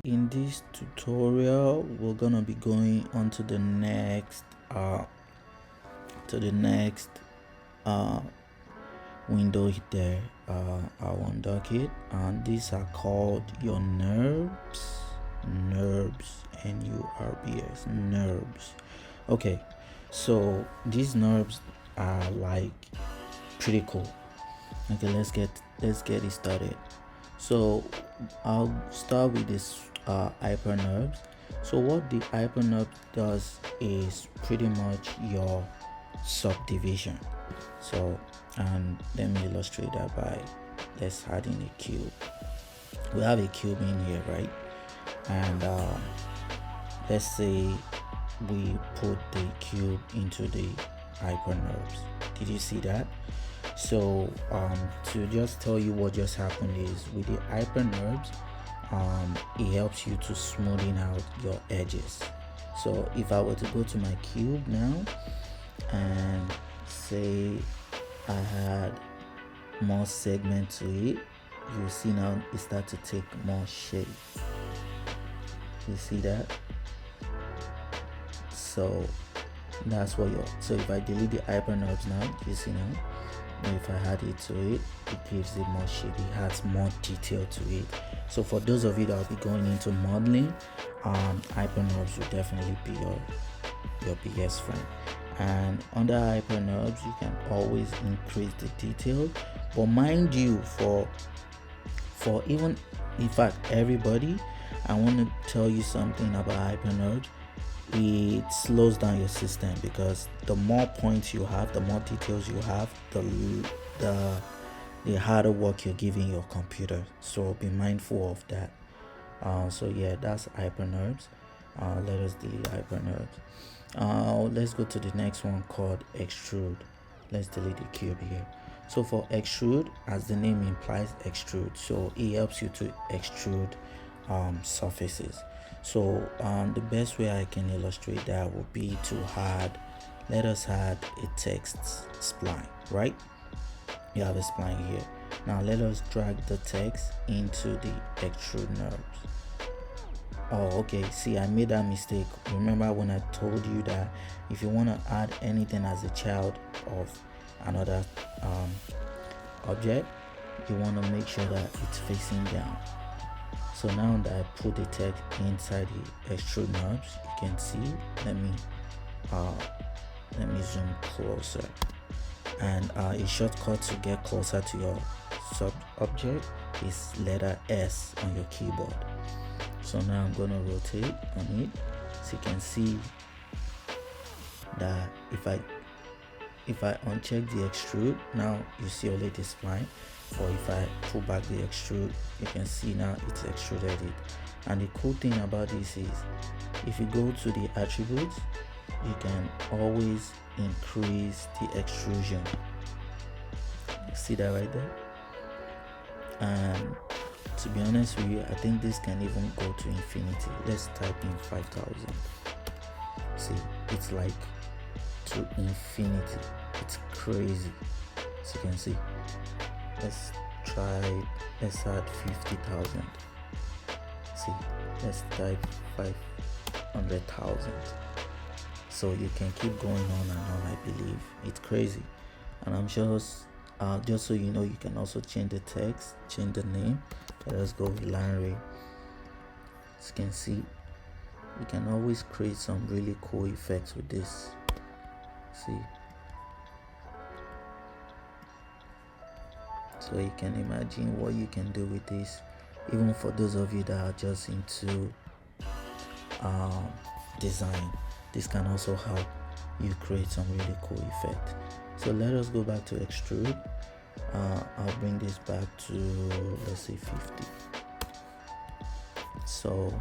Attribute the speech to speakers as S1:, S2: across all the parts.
S1: in this tutorial we're gonna be going on to the next window there. I'll undock it, and these are called your Nurbs. Nurbs. Nurbs. Okay, so these Nurbs are like pretty cool. Okay, let's get it started. So I'll start with this hyper Nurbs. So what the hyper Nurb does is pretty much your subdivision. So, and let me illustrate that by let's add in a cube. We have a cube in here, right? And let's say we put the cube into the hyper Nurbs. Did you see that? So to just tell you what just happened is with the hyper Nurbs, it helps you to smoothing out your edges. So if I were to go to my cube now and say I had more segment to it, you see now it start to take more shape. You see that? So that's what so if I delete the hyper Nurbs now, you see now, if I add it to it, it gives it more shape, it adds more detail to it. So for those of you that will be going into modeling, hyper Nurbs will definitely be your biggest friend. And under hyper Nurbs, you can always increase the detail, but mind you, for even, in fact, everybody, I want to tell you something about hyper Nurbs. It slows down your system, because the more points you have, the more details you have, the harder work you're giving your computer. So be mindful of that. So yeah, that's hyper Nurbs. Let us delete hyper Nurbs. Let's go to the next one called Extrude. Let's delete the cube here. So for Extrude, as the name implies, extrude, so it helps you to extrude surfaces. So the best way I can illustrate that would be to let us add a text spline, right? You have a spline here. Now let us drag the text into the Extrude Nurbs. Oh, okay, see, I made that mistake. Remember when I told you that if you want to add anything as a child of another object, you want to make sure that it's facing down. So now that I put the text inside the Extrude Nurbs, you can see, let me zoom closer, and a shortcut to get closer to your sub object is letter S on your keyboard. So now I'm going to rotate on it, so you can see that if I uncheck the extrude, now you see only the spline. Or if I pull back the extrude, you can see now it's extruded it. And the cool thing about this is, if you go to the attributes, you can always increase the extrusion. See that right there? And to be honest with you, I think this can even go to infinity. Let's type in 5000. See, it's like to infinity. It's crazy. So you can see. Let's add 50,000. See, let's type 500,000. So you can keep going on and on. I believe it's crazy. And I'm just so you know, you can also change the text, change the name. Let us go with Larry. As you can see, you can always create some really cool effects with this. See, so you can imagine what you can do with this. Even for those of you that are just into design, this can also help you create some really cool effect. So let us go back to extrude. I'll bring this back to, let's say, 50. So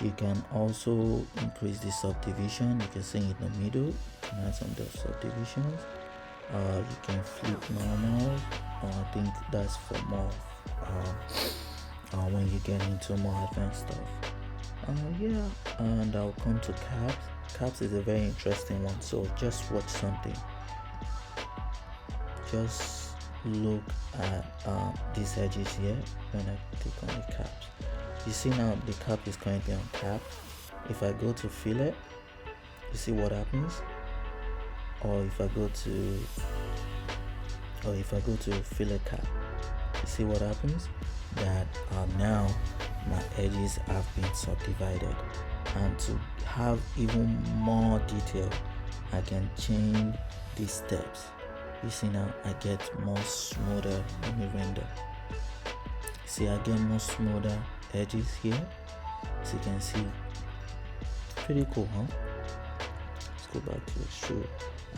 S1: you can also increase the subdivision. You can see in the middle, you can add some of the subdivisions. You can flip normal. I think that's for more when you get into more advanced stuff. Yeah, and I'll come to caps. Caps is a very interesting one, so just watch something. Just look at these edges here when I click on the caps. You see now the cap is currently on cap. If I go to fillet, you see what happens. Or if I go to fillet cap, you see what happens. That now my edges have been subdivided, and to have even more detail, I can change these steps. You see now I get more smoother. Let me render. See, I get more smoother edges here, so you can see. Pretty cool, huh? Let's go back to extrude.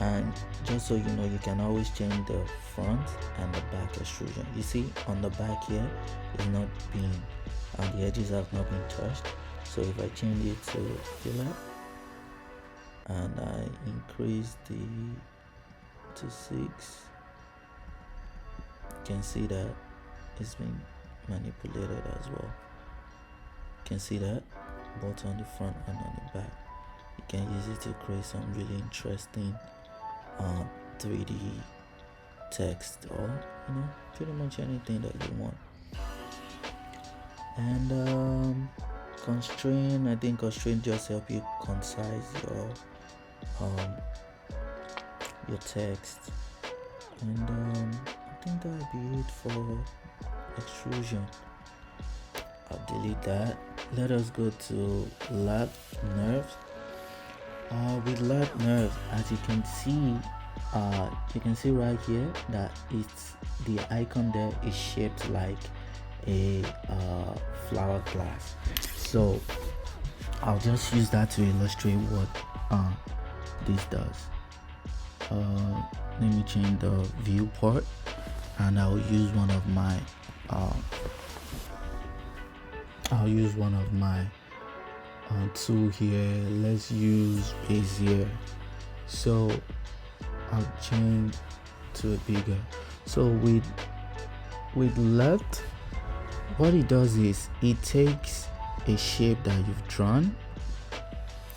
S1: And just so you know, you can always change the front and the back extrusion. You see on the back here is not being, and the edges have not been touched. So if I change it to fillet and I increase to 6, you can see that it's been manipulated as well. You can see that both on the front and on the back. You can use it to create some really interesting 3D text, or pretty much anything that you want. And constraint, I think constraint just help you concise your text. And I think that'll be it for extrusion. I'll delete that. Let us go to lap nerves. With lap nerves, as you can see right here that it's the icon there is shaped like a flower glass. So I'll just use that to illustrate what this does. Let me change the viewport, and I'll use one of my tool here. Let's use Bezier. So I'll change to a bigger. So with left, what it does is it takes a shape that you've drawn,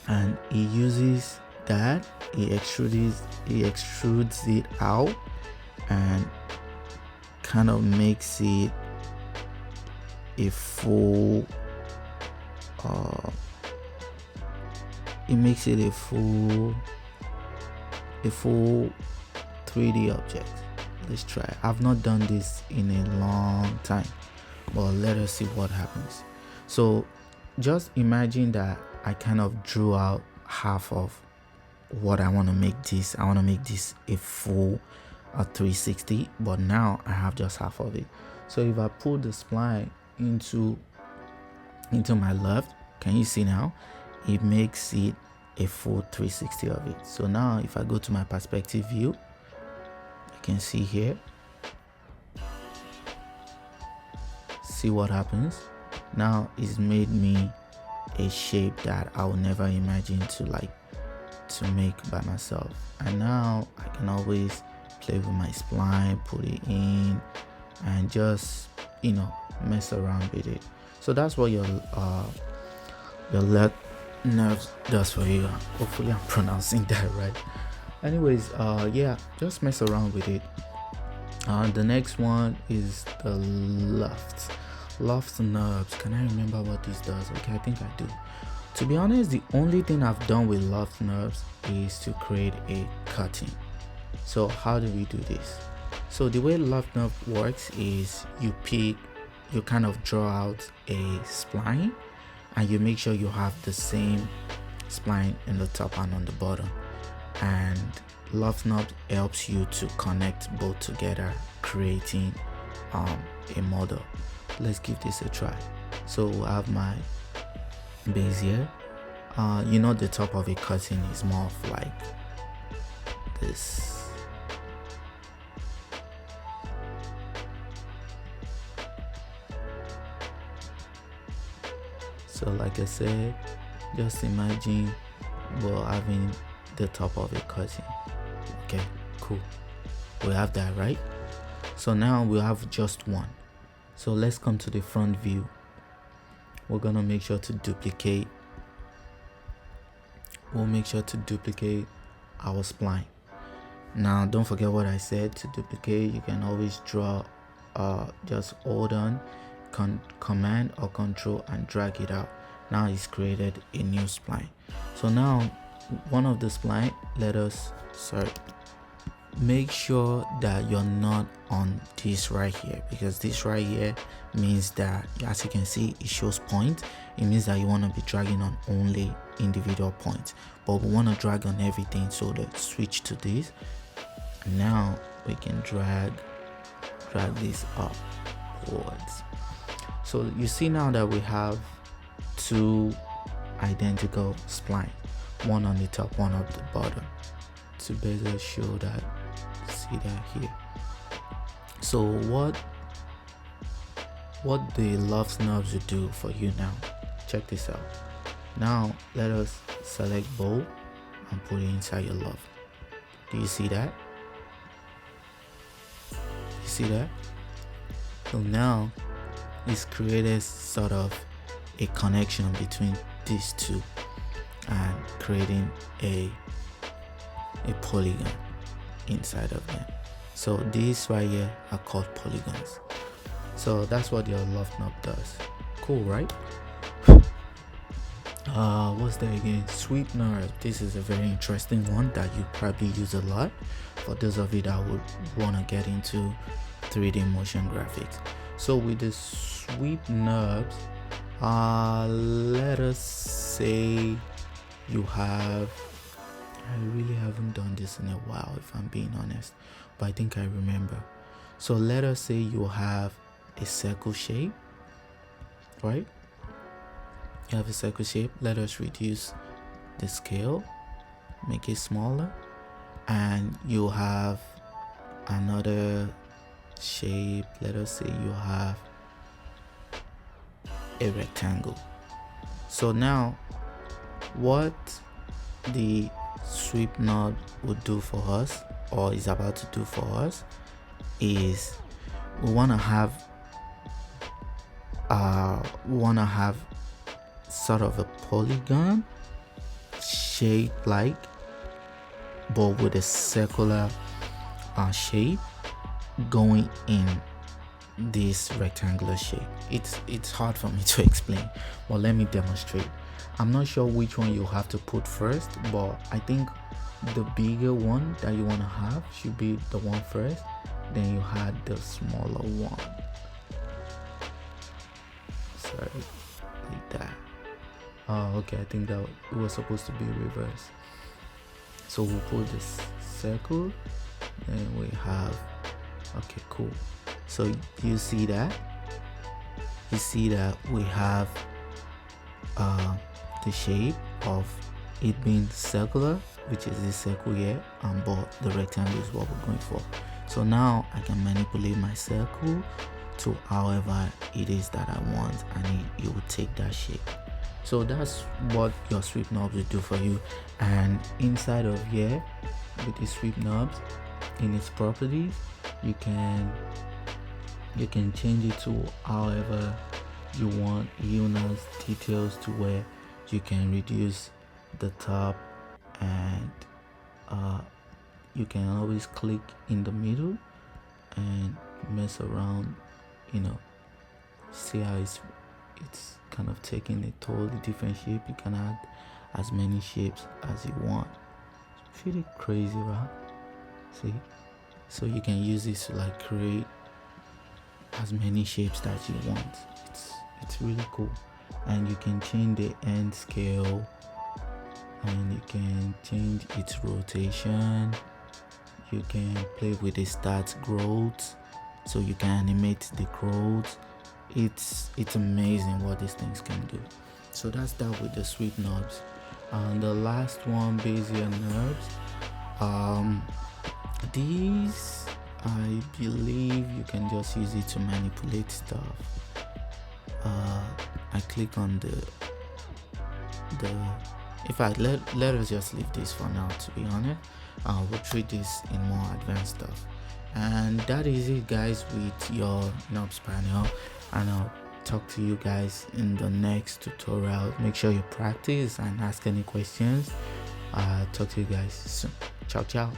S1: and it uses that, it extrudes it out and kind of makes it a full a full 3D object. Let's try. I've not done this in a long time, but let us see what happens. So just imagine that I kind of drew out half of what I want to make this. I want to make this a full 360, but now I have just half of it. So if I pull the spline into my left, can you see now it makes it a full 360 of it. So now if I go to my perspective view, you can see here, see what happens. Now it's made me a shape that I would never imagine to make by myself. And now I can always play with my spline, put it in, and just mess around with it. So that's what your left nerves does for you. Hopefully I'm pronouncing that right. Anyways, yeah, just mess around with it. The next one is the left nerves. Can I remember what this does? Okay, I think I do. To be honest, the only thing I've done with left nerves is to create a cutting. So how do we do this? So the way left nerve works is you kind of draw out a spline, and you make sure you have the same spline in the top and on the bottom. And left nerve helps you to connect both together, creating a model. Let's give this a try. So we'll have my Bezier. The top of a cutting is more of like this. So like I said, just imagine we're having the top of a cutting. Okay, cool. We have that, right? So now we have just one. So let's come to the front view. We're gonna make sure to duplicate. We'll make sure to duplicate our spline. Now don't forget what I said. To duplicate, you can always draw, just hold on command or control and drag it out. Now it's created a new spline. So now one of the spline, make sure that you're not on this right here, because this right here means that, as you can see, it shows point. It means that you want to be dragging on only individual points, but we want to drag on everything. So let's switch to this, and now we can drag this upwards. So you see now that we have two identical splines, one on the top, one on the bottom, to better show that. See that here. So what the Loves Nurbs will do for you now, check this out. Now let us select bowl and put it inside your love. Do you see that? You see that? So now it's created sort of a connection between these two and creating a polygon inside of them. So these right here are called polygons. So that's what your Love Nub does. Cool, right? What's there again? Sweep Nurbs. This is a very interesting one that you probably use a lot for those of you that would want to get into 3D motion graphics. So with the Sweep Nurbs, let us say you have, I really haven't done this in a while, if I'm being honest, but I think I remember. So let us say you have a circle shape, right? You have a circle shape. Let us reduce the scale, make it smaller, and you have another shape. Let us say you have a rectangle. So now what the Sweep Nub would do for us, or is about to do for us, is we want to have sort of a polygon shape, like, but with a circular shape going in this rectangular shape. It's hard for me to explain, but let me demonstrate. I'm not sure which one you have to put first, but I think the bigger one that you want to have should be the one first, then you had the smaller one. Sorry, like that. Okay, I think that it was supposed to be reverse. So we'll put this circle, then we have, okay, cool. So you see that we have the shape of it being circular, which is this circle here, but the rectangle is what we're going for. So now I can manipulate my circle to however it is that I want, and it will take that shape. So that's what your Sweep Nurbs will do for you. And inside of here, with the Sweep Nurbs, in its properties, you can change it to however you want. Illness details to where you can reduce the top, and you can always click in the middle and mess around, see how it's kind of taking a totally different shape. You can add as many shapes as you want. It's pretty crazy, right? See, so you can use this to like create as many shapes that you want. It's really cool. And you can change the end scale, and you can change its rotation. You can play with the stats growth, so you can animate the growth. It's amazing what these things can do. So that's that with the Sweep Nurbs. And the last one, Bezier Nurbs. These, I believe you can just use it to manipulate stuff. I click on the in fact, let us just leave this for now, to be honest. We'll treat this in more advanced stuff. And that is it, guys, with your Nurbs panel, and I'll talk to you guys in the next tutorial. Make sure you practice and ask any questions. Talk to you guys soon. Ciao.